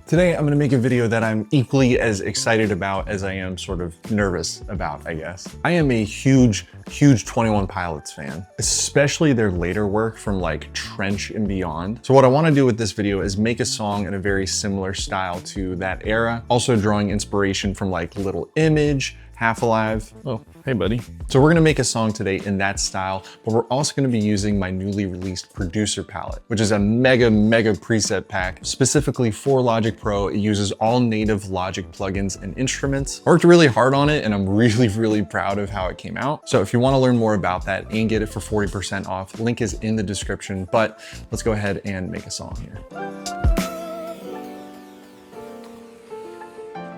Today, I'm gonna make a video that I'm equally as excited about as I am sort of nervous about, I guess. I am a huge 21 Pilots fan, especially their later work from like Trench and beyond. So what I wanna do with this video is make a song in a very similar style to that era, also drawing inspiration from like Little Image, Half Alive. Oh, hey buddy. So we're gonna make a song today in that style, but we're also gonna be using my newly released producer palette, which is a mega preset pack specifically for Logic Pro. It uses all native Logic plugins and instruments. I worked really hard on it and I'm really proud of how it came out. So if you wanna learn more about that and get it for 40% off, link is in the description, but let's go ahead and make a song here.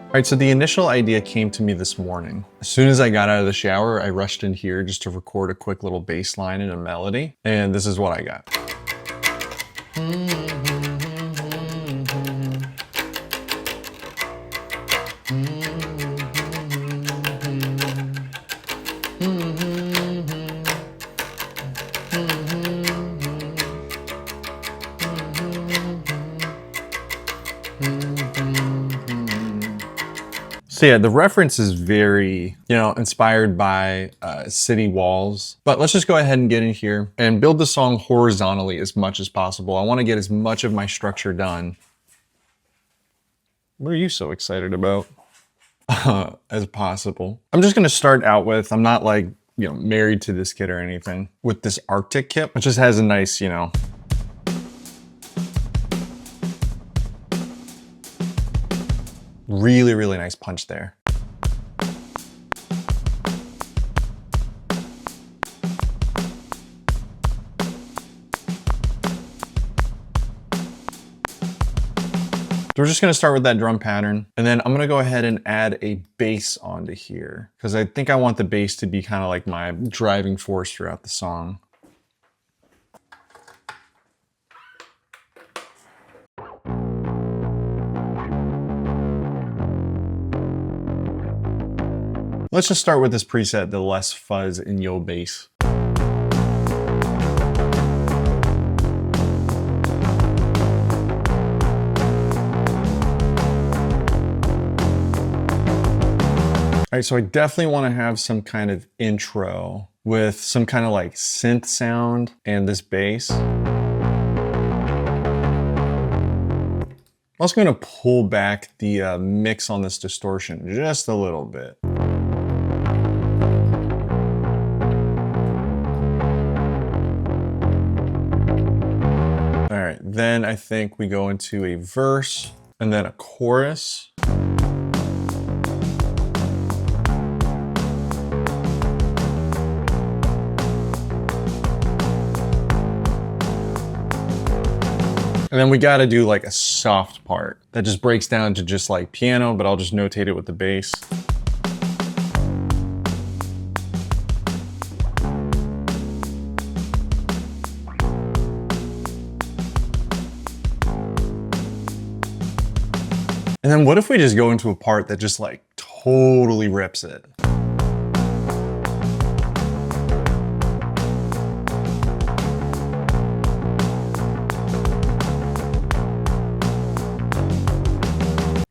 All right, so the initial idea came to me this morning. As soon as I got out of the shower, I rushed in here just to record a quick little bass line and a melody, and this is what I got. So yeah, the reference is very, inspired by city walls. But let's just go ahead and get in here and build the song horizontally as much as possible. I want to get as much of my structure done. What are you so excited about? As possible. I'm just going to start out with, I'm not like, married to this kit or anything, with this Arctic kit, which just has a nice, really nice punch there. So we're just gonna start with that drum pattern, and then I'm gonna go ahead and add a bass onto here, because I think I want the bass to be kind of like my driving force throughout the song. Let's just start with this preset, the less fuzz in yo bass. All right, so I definitely want to have some kind of intro with some kind of like synth sound and this bass. I'm also going to pull back the mix on this distortion just a little bit. All right, then I think we go into a verse and then a chorus. And then we got to do like a soft part that just breaks down to just like piano, but I'll just notate it with the bass. And then what if we just go into a part that just like totally rips it?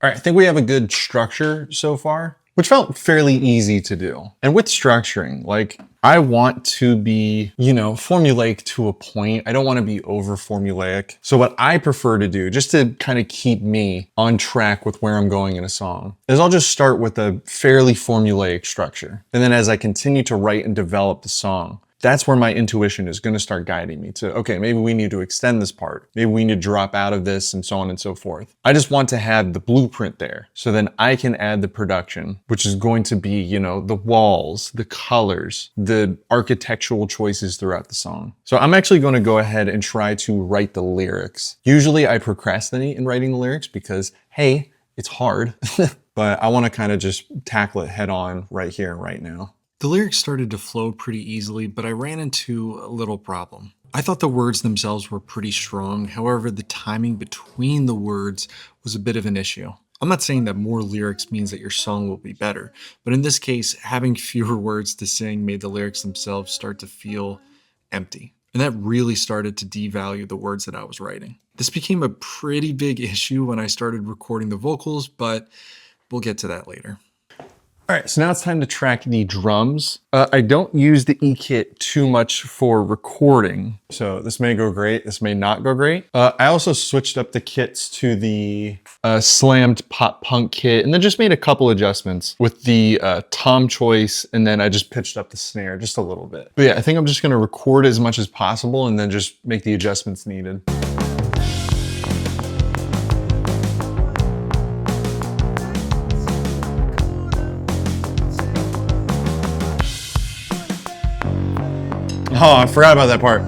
All right, I think we have a good structure so far, which felt fairly easy to do. And with structuring, like I want to be, formulaic to a point. I don't want to be over formulaic. So what I prefer to do, just to kind of keep me on track with where I'm going in a song, is I'll just start with a fairly formulaic structure. And then as I continue to write and develop the song, that's where my intuition is going to start guiding me to, okay, maybe we need to extend this part. Maybe we need to drop out of this and so on and so forth. I just want to have the blueprint there. So then I can add the production, which is going to be, the walls, the colors, the architectural choices throughout the song. So I'm actually going to go ahead and try to write the lyrics. Usually I procrastinate in writing the lyrics because, hey, it's hard, but I want to kind of just tackle it head on right here and right now. The lyrics started to flow pretty easily, but I ran into a little problem. I thought the words themselves were pretty strong. However, the timing between the words was a bit of an issue. I'm not saying that more lyrics means that your song will be better, but in this case, having fewer words to sing made the lyrics themselves start to feel empty. And that really started to devalue the words that I was writing. This became a pretty big issue when I started recording the vocals, but we'll get to that later. All right, so now it's time to track the drums. I don't use the E-kit too much for recording, so this may go great, this may not go great. I also switched up the kits to the slammed pop punk kit, and then just made a couple adjustments with the tom choice, and then I just pitched up the snare just a little bit. But yeah, I think I'm just gonna record as much as possible and then just make the adjustments needed. Oh, I forgot about that part.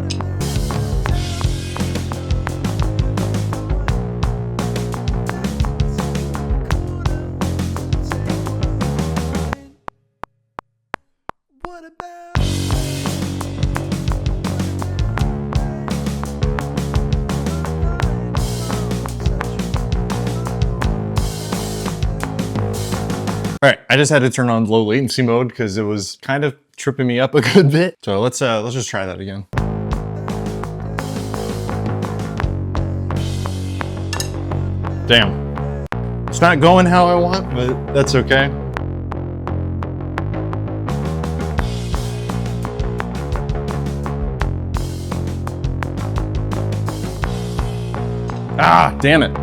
All right, I just had to turn on low latency mode because it was kind of tripping me up a good bit. So let's just try that again. Damn. It's not going how I want, but that's okay. Ah, damn it.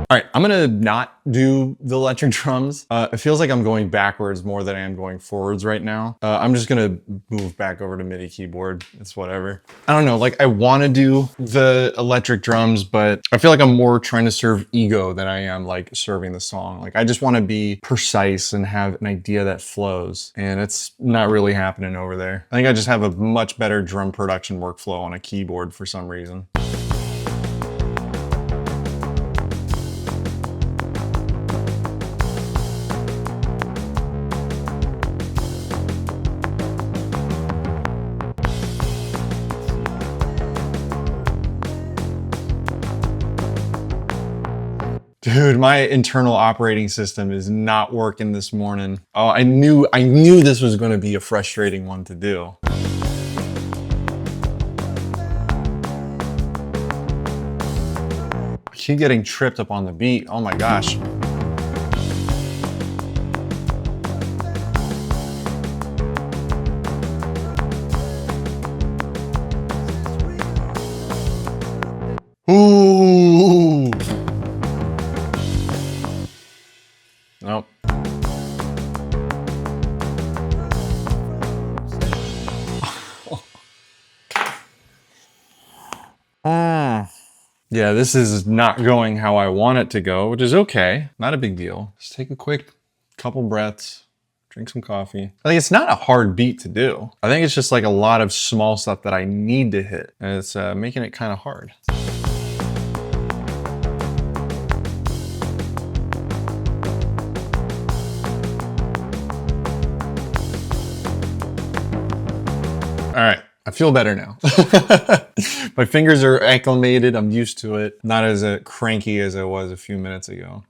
All right, I'm gonna not do the electric drums. It feels like I'm going backwards more than I am going forwards right now. I'm just gonna move back over to MIDI keyboard. It's whatever. I don't know, like I wanna do the electric drums, but I feel like I'm more trying to serve ego than I am like serving the song. Like I just wanna be precise and have an idea that flows, and it's not really happening over there. I think I just have a much better drum production workflow on a keyboard for some reason. Dude, my internal operating system is not working this morning. Oh, I knew this was going to be a frustrating one to do. I keep getting tripped up on the beat. Oh my gosh. Ooh. Nope. Yeah, this is not going how I want it to go, which is okay. Not a big deal. Just take a quick couple breaths, drink some coffee. I think it's not a hard beat to do. I think it's just like a lot of small stuff that I need to hit, and it's making it kind of hard. All right, I feel better now. My fingers are acclimated, I'm used to it. Not as cranky as I was a few minutes ago.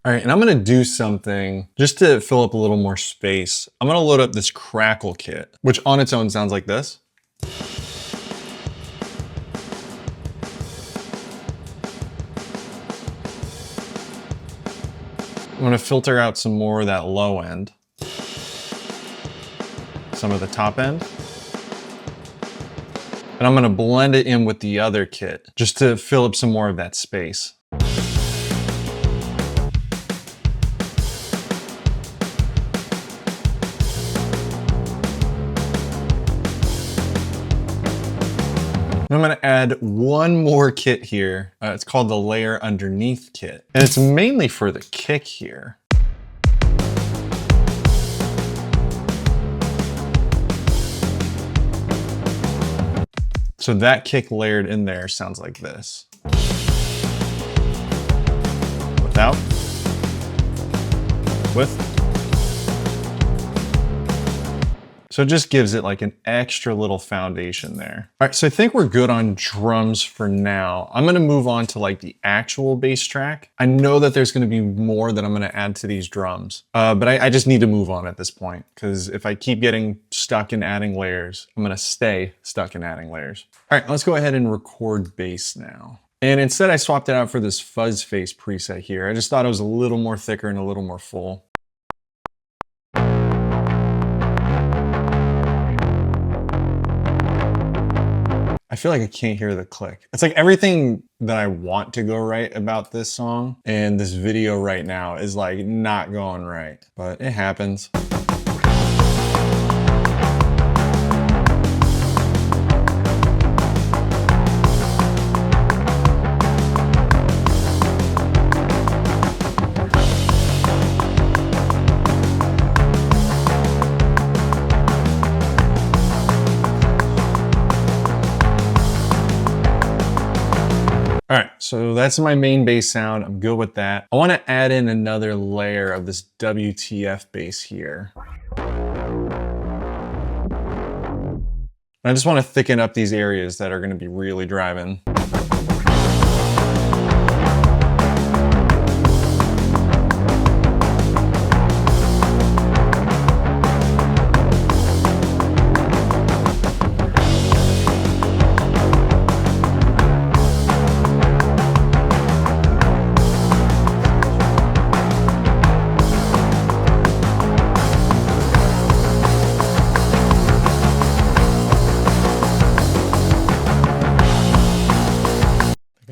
All right, and I'm gonna do something just to fill up a little more space. I'm gonna load up this crackle kit, which on its own sounds like this. I'm gonna filter out some more of that low end, some of the top end, and I'm gonna blend it in with the other kit just to fill up some more of that space. I'm gonna add one more kit here. It's called the layer underneath kit. And it's mainly for the kick here. So that kick layered in there sounds like this. Without. With. So it just gives it like an extra little foundation there. All right, so I think we're good on drums for now. I'm gonna move on to like the actual bass track. I know that there's gonna be more that I'm gonna add to these drums, but I just need to move on at this point, because if I keep getting stuck in adding layers, I'm gonna stay stuck in adding layers. All right, let's go ahead and record bass now. And instead I swapped it out for this fuzz face preset here. I just thought it was a little more thicker and a little more full. I feel like I can't hear the click. It's like everything that I want to go right about this song and this video right now is like not going right, but it happens. All right, so that's my main bass sound. I'm good with that. I want to add in another layer of this WTF bass here. I just want to thicken up these areas that are going to be really driving.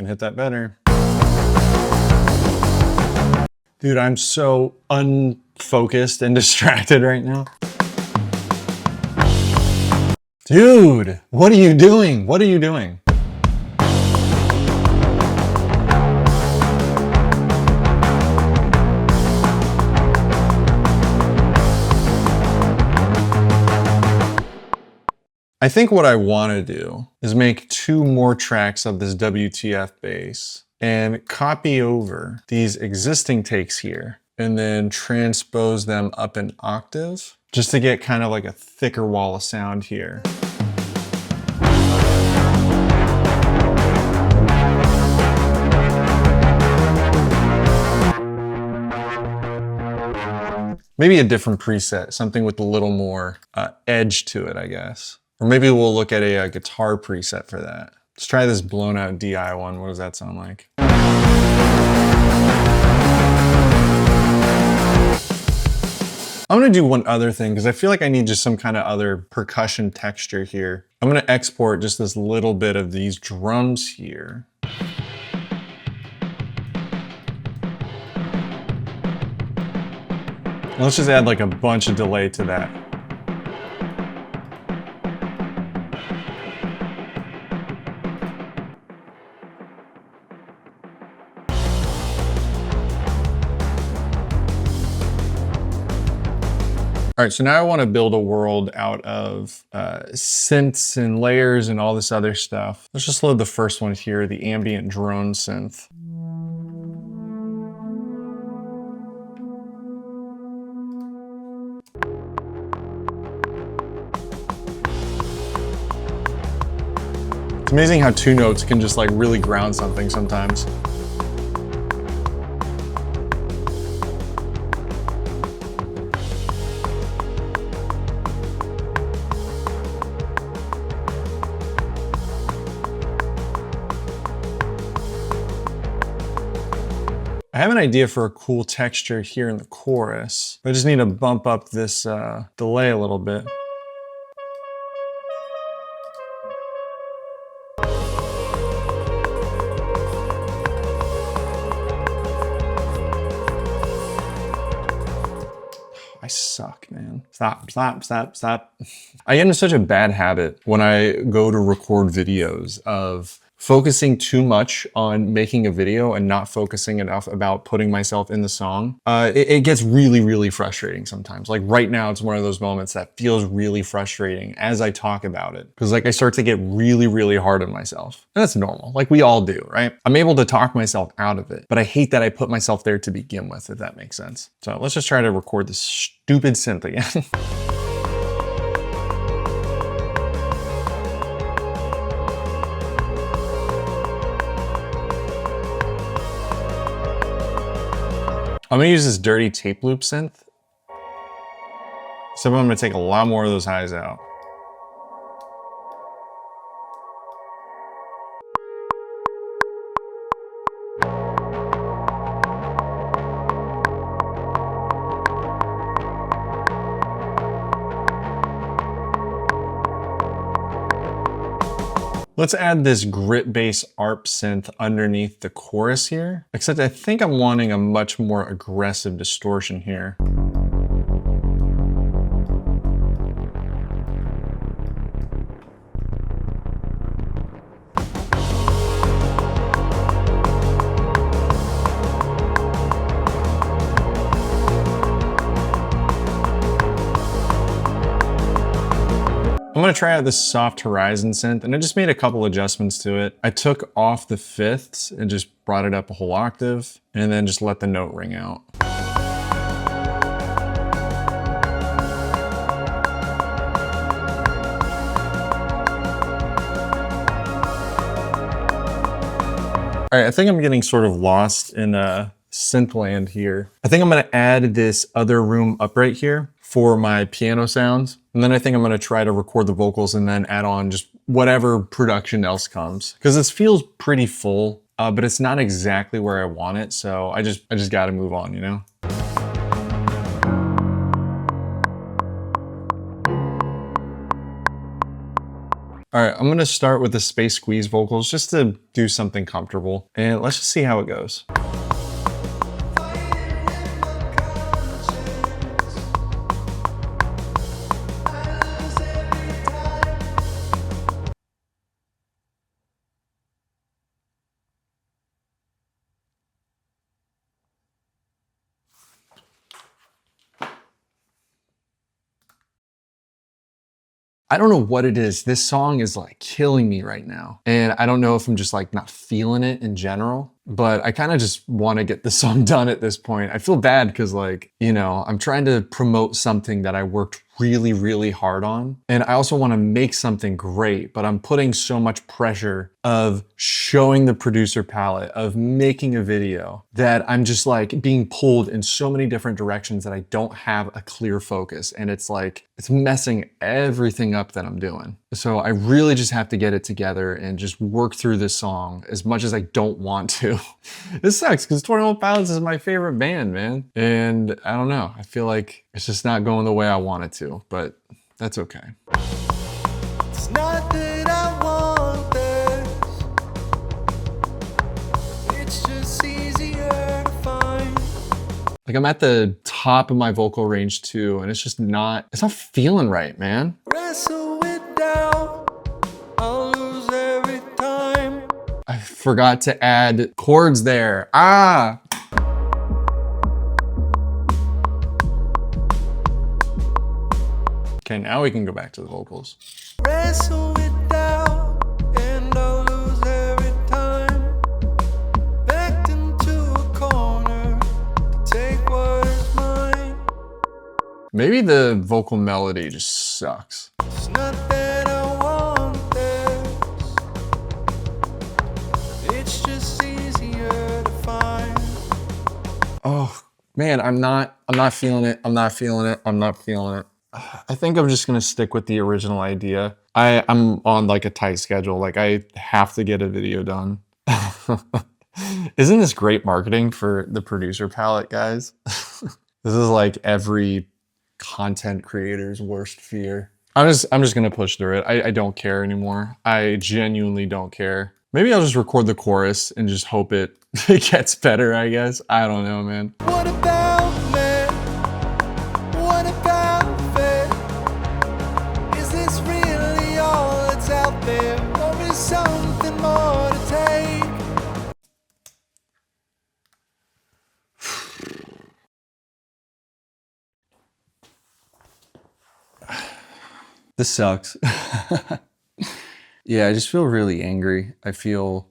Hit that better. Dude, I'm so unfocused and distracted right now. Dude, what are you doing? What are you doing? I think what I want to do is make 2 more tracks of this WTF bass and copy over these existing takes here and then transpose them up an octave just to get kind of like a thicker wall of sound here. Maybe a different preset, something with a little more edge to it, I guess. Or maybe we'll look at a guitar preset for that. Let's try this blown out DI one. What does that sound like? I'm gonna do one other thing because I feel like I need just some kind of other percussion texture here. I'm gonna export just this little bit of these drums here. Let's just add like a bunch of delay to that. All right, so now I want to build a world out of synths and layers and all this other stuff. Let's just load the first one here, the ambient drone synth. It's amazing how 2 notes can just like really ground something sometimes. I have an idea for a cool texture here in the chorus. I just need to bump up this delay a little bit. I suck, man. Stop. I get into such a bad habit when I go to record videos of focusing too much on making a video and not focusing enough about putting myself in the song. It gets really, really frustrating sometimes. Like right now, it's one of those moments that feels really frustrating as I talk about it. Because like I start to get really, really hard on myself. And that's normal, like we all do, right? I'm able to talk myself out of it, but I hate that I put myself there to begin with, if that makes sense. So let's just try to record this stupid synth again. I'm gonna use this dirty tape loop synth. So I'm gonna take a lot more of those highs out. Let's add this grit bass ARP synth underneath the chorus here, except I think I'm wanting a much more aggressive distortion here. I'm gonna try out this soft horizon synth, and I just made a couple adjustments to it. I took off the fifths and just brought it up a whole octave, and then just let the note ring out. All right, I think I'm getting sort of lost in synth land here. I think I'm gonna add this other room upright here for my piano sounds. And then I think I'm gonna try to record the vocals and then add on just whatever production else comes. Because this feels pretty full, but it's not exactly where I want it. So I just gotta move on, you know? All right, I'm gonna start with the Space Squeeze vocals just to do something comfortable. And let's just see how it goes. I don't know what it is. This song is like killing me right now. And I don't know if I'm just like not feeling it in general, but I kind of just want to get the song done at this point. I feel bad because like, you know, I'm trying to promote something that I worked really, really hard on. And I also want to make something great, but I'm putting so much pressure of showing the producer palette, of making a video, that I'm just like being pulled in so many different directions that I don't have a clear focus. And it's like, it's messing everything up that I'm doing. So I really just have to get it together and just work through this song as much as I don't want to. This sucks because 21 Pilots is my favorite band, man. And I don't know, I feel like it's just not going the way I want it to, but that's okay. It's not that I want this, it's just easier to find. Like I'm at the top of my vocal range too, and it's not feeling right, man. Wrestle it down, I'll lose every time. I forgot to add chords there. Ah! Okay, now we can go back to the vocals. Wrestle it down, and I'll lose every time. Backed into a corner, to take what is mine. Maybe the vocal melody just sucks. It's not that I want this, it's just easier to find. Oh man, I'm not feeling it. I'm not feeling it. I'm not feeling it. I think I'm just gonna stick with the original idea. I'm on like a tight schedule. Like I have to get a video done. Isn't this great marketing for the producer palette, guys? This is like every content creator's worst fear. I'm just gonna push through it. I don't care anymore. I genuinely don't care. Maybe I'll just record the chorus and just hope it gets better, I guess. I don't know, man. What about me? What about it? Is this really all that's out there? Or is something more to take? This sucks. Yeah, I just feel really angry. I feel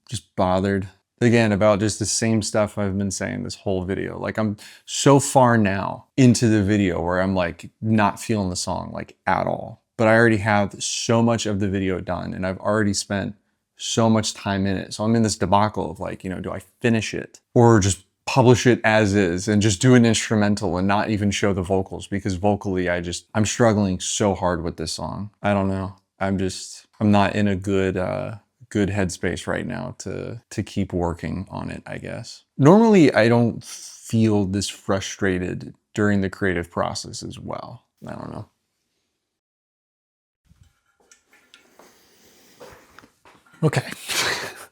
just bothered. Again, about just the same stuff I've been saying this whole video. Like I'm so far now into the video where I'm like not feeling the song like at all. But I already have so much of the video done and I've already spent so much time in it. So I'm in this debacle of like, you know, do I finish it or just publish it as is and just do an instrumental and not even show the vocals, because vocally I'm struggling so hard with this song. I don't know. I'm not in a good headspace right now to keep working on it, I guess. Normally I don't feel this frustrated during the creative process as well. I don't know. Okay.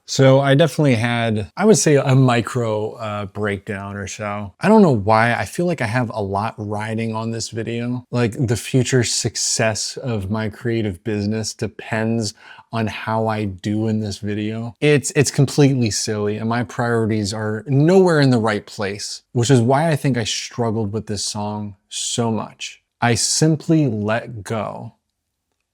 So I definitely had, I would say, a micro breakdown or so. I don't know why. I feel like I have a lot riding on this video. Like the future success of my creative business depends on how I do in this video. It's completely silly, and my priorities are nowhere in the right place, which is why I think I struggled with this song so much. I simply let go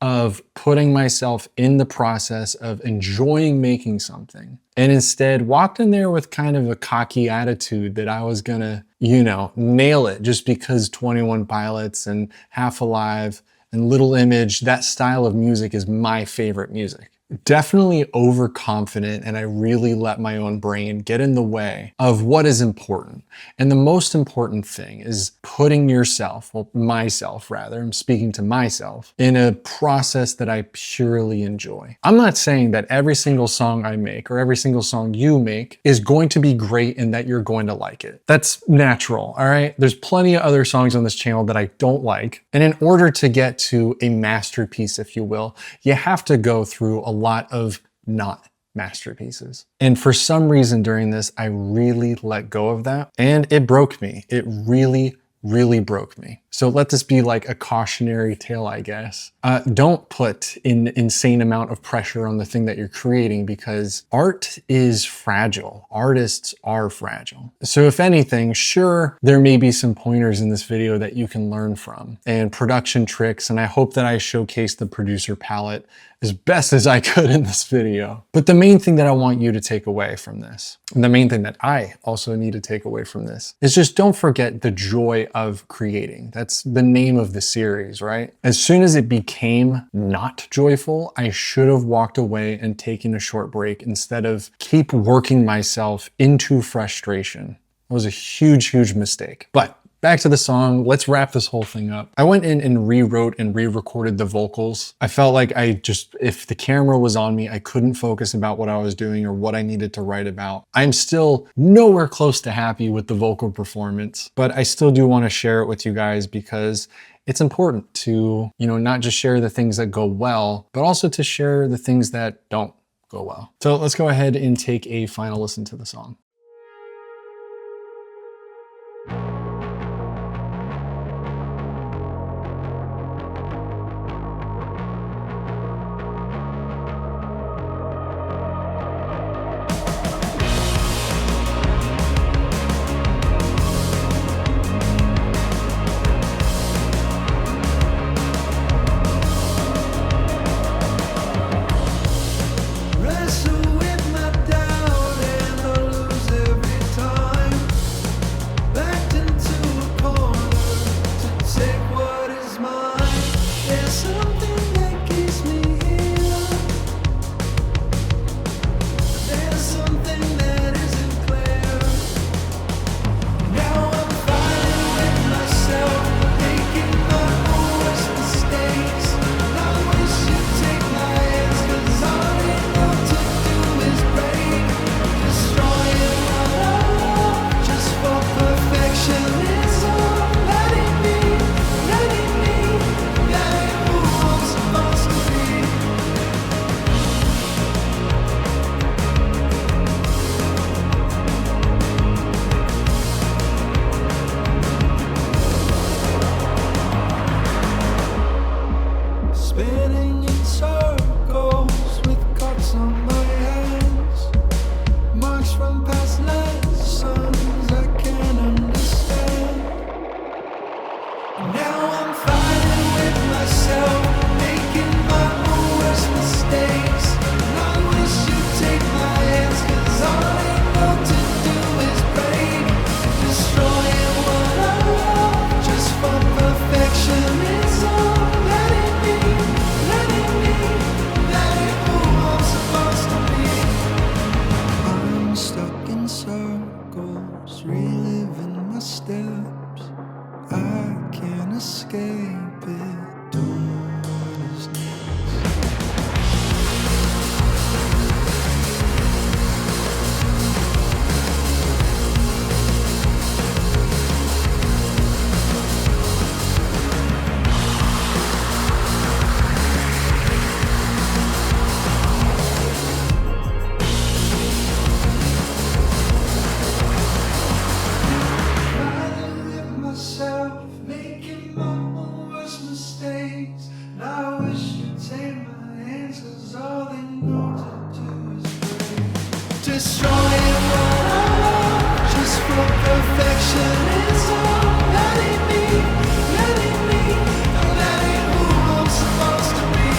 of putting myself in the process of enjoying making something, and instead walked in there with kind of a cocky attitude that I was gonna, nail it just because 21 Pilots and Half Alive and Little Image, that style of music is my favorite music. Definitely overconfident, and I really let my own brain get in the way of what is important. And the most important thing is putting yourself, well, myself rather, I'm speaking to myself, in a process that I purely enjoy. I'm not saying that every single song I make or every single song you make is going to be great and that you're going to like it. That's natural, all right? There's plenty of other songs on this channel that I don't like. And in order to get to a masterpiece, if you will, you have to go through a lot of not masterpieces. And for some reason during this, I really let go of that, and it broke me. It really broke me. So let this be like a cautionary tale, I guess. Don't put an insane amount of pressure on the thing that you're creating, because art is fragile. Artists are fragile. So if anything, sure, there may be some pointers in this video that you can learn from, and production tricks, and I hope that I showcased the producer palette as best as I could in this video. But the main thing that I want you to take away from this, and the main thing that I also need to take away from this, is just don't forget the joy of creating. That's the name of the series, right? As soon as it became not joyful, I should have walked away and taken a short break instead of keep working myself into frustration. It was a huge mistake. But back to the song, let's wrap this whole thing up. I went in and rewrote and re-recorded the vocals. I felt like if the camera was on me, I couldn't focus about what I was doing or what I needed to write about. I'm still nowhere close to happy with the vocal performance, but I still do want to share it with you guys because it's important to, not just share the things that go well, but also to share the things that don't go well. So let's go ahead and take a final listen to the song. Wrestle with my doubt and destroying what I love just for perfection. It's all that ain't me, and that ain't who I'm supposed to be.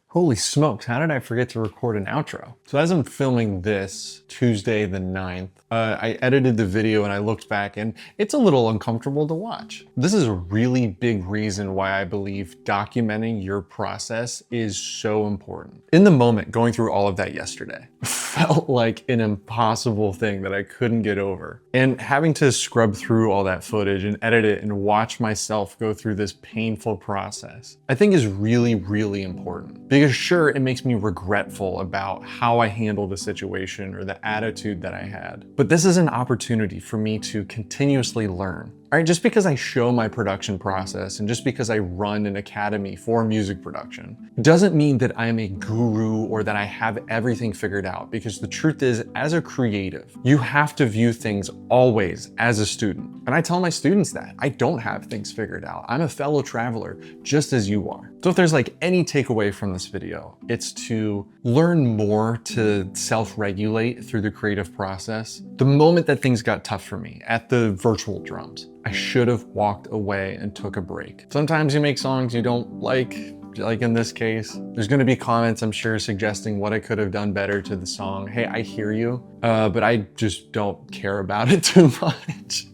Holy smokes, how did I forget to record an outro? So as I'm filming this Tuesday the 9th, I edited the video and I looked back and it's a little uncomfortable to watch. This is a really big reason why I believe documenting your process is so important. In the moment, going through all of that yesterday felt like an impossible thing that I couldn't get over. And having to scrub through all that footage and edit it and watch myself go through this painful process, I think is really, really important. Because sure, it makes me regretful about how I handled the situation or the attitude that I had. But this is an opportunity for me to continuously learn. All right, just because I show my production process and just because I run an academy for music production doesn't mean that I'm a guru or that I have everything figured out, because the truth is, as a creative, you have to view things always as a student. And I tell my students that I don't have things figured out. I'm a fellow traveler just as you are. So if there's like any takeaway from this video, it's to learn more to self-regulate through the creative process. The moment that things got tough for me at the virtual drums, I should have walked away and took a break. Sometimes you make songs you don't like in this case. There's gonna be comments, I'm sure, suggesting what I could have done better to the song. Hey, I hear you, but I just don't care about it too much.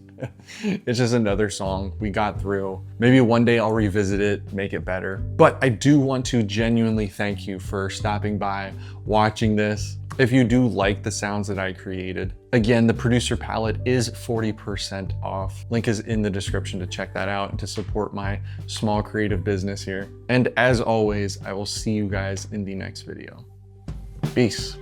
It's just another song we got through. Maybe one day I'll revisit it, make it better. But I do want to genuinely thank you for stopping by, watching this. If you do like the sounds that I created, again, the producer palette is 40% off. Link is in the description to check that out and to support my small creative business here. And as always, I will see you guys in the next video. Peace.